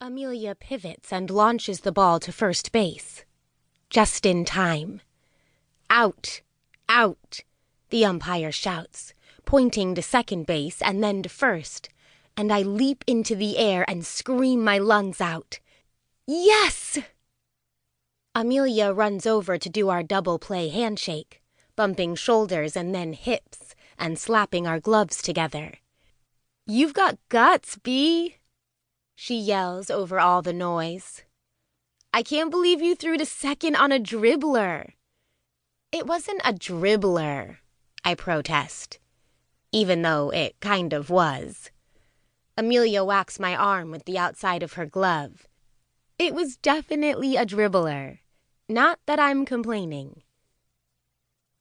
Amelia pivots and launches the ball to first base. Just in time. Out! Out! The umpire shouts, pointing to second base and then to first, and I leap into the air and scream my lungs out. Yes! Amelia runs over to do our double play handshake, bumping shoulders and then hips and slapping our gloves together. "You've got guts, B," she yells over all the noise. "I can't believe you threw to second on a dribbler." "It wasn't a dribbler," I protest, even though it kind of was. Amelia whacks my arm with the outside of her glove. "It was definitely a dribbler. Not that I'm complaining."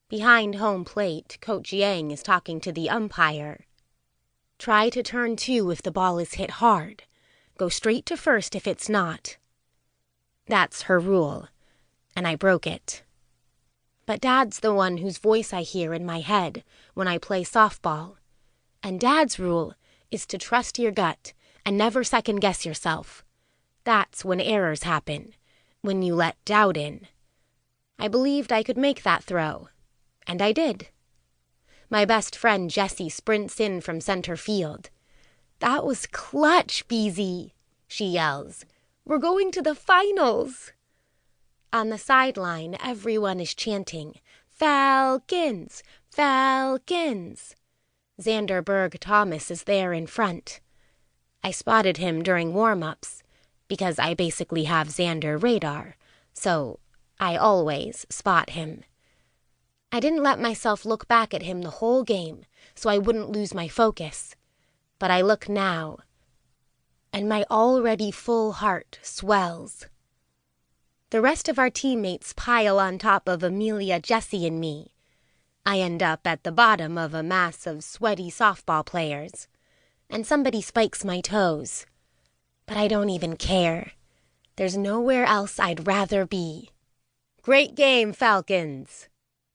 Behind home plate, Coach Yang is talking to the umpire. "Try to turn two if the ball is hit hard. Go straight to first if it's not." That's her rule, and I broke it. But Dad's the one whose voice I hear in my head when I play softball. And Dad's rule is to trust your gut and never second-guess yourself. That's when errors happen, when you let doubt in. I believed I could make that throw, and I did. My best friend Jessie sprints in from center field. "That was clutch, Beezy," she yells. "We're going to the finals." On the sideline, everyone is chanting, "Falcons! Falcons!" Xander Berg-Thomas is there in front. I spotted him during warm-ups, because I basically have Xander radar, so I always spot him. I didn't let myself look back at him the whole game, so I wouldn't lose my focus. But I look now, and my already full heart swells. The rest of our teammates pile on top of Amelia, Jessie, and me. I end up at the bottom of a mass of sweaty softball players, and somebody spikes my toes. But I don't even care. There's nowhere else I'd rather be. "Great game, Falcons,"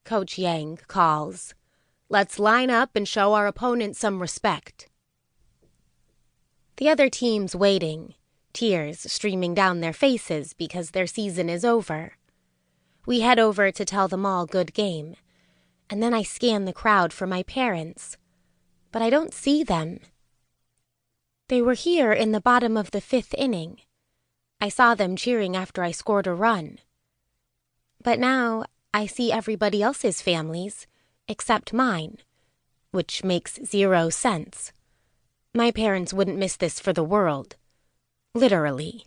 Coach Yang calls. "Let's line up and show our opponent some respect." The other team's waiting, tears streaming down their faces because their season is over. We head over to tell them all good game, and then I scan the crowd for my parents, but I don't see them. They were here in the bottom of the 5th inning. I saw them cheering after I scored a run. But now I see everybody else's families, except mine, which makes 0 sense. My parents wouldn't miss this for the world. Literally.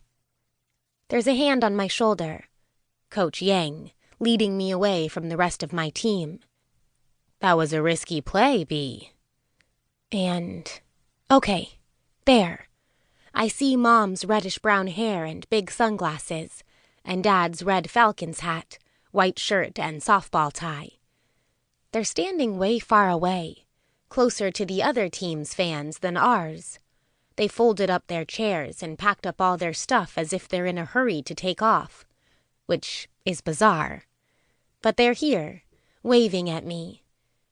There's a hand on my shoulder. Coach Yang, leading me away from the rest of my team. "That was a risky play, B." Okay, there. I see Mom's reddish-brown hair and big sunglasses, and Dad's red Falcons hat, white shirt, and softball tie. They're standing way far away, closer to the other team's fans than ours. They folded up their chairs and packed up all their stuff as if they're in a hurry to take off, which is bizarre. But they're here, waving at me.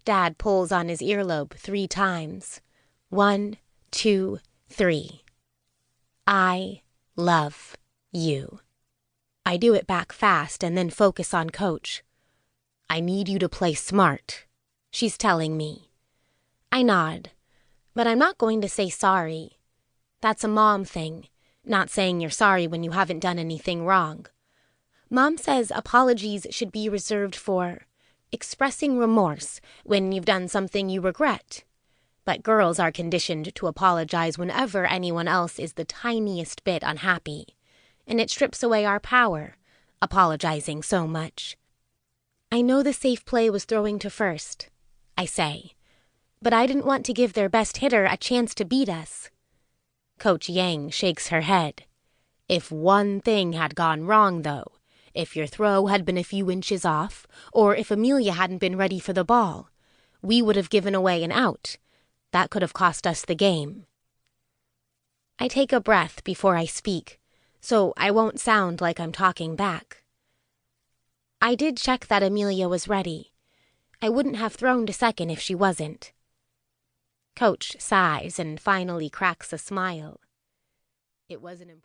Dad pulls on his earlobe 3 times. 1, 2, 3. "I love you." I do it back fast and then focus on Coach. "I need you to play smart," she's telling me. I nod, but I'm not going to say sorry. That's a mom thing, not saying you're sorry when you haven't done anything wrong. Mom says apologies should be reserved for expressing remorse when you've done something you regret. But girls are conditioned to apologize whenever anyone else is the tiniest bit unhappy, and it strips away our power, apologizing so much. "I know the safe play was throwing to first," I say, "but I didn't want to give their best hitter a chance to beat us." Coach Yang shakes her head. "If one thing had gone wrong, though, if your throw had been a few inches off, or if Amelia hadn't been ready for the ball, we would have given away an out. That could have cost us the game." I take a breath before I speak, so I won't sound like I'm talking back. I did check that Amelia was ready. I wouldn't have thrown to second if she wasn't. Coach sighs and finally cracks a smile. It wasn't impressive.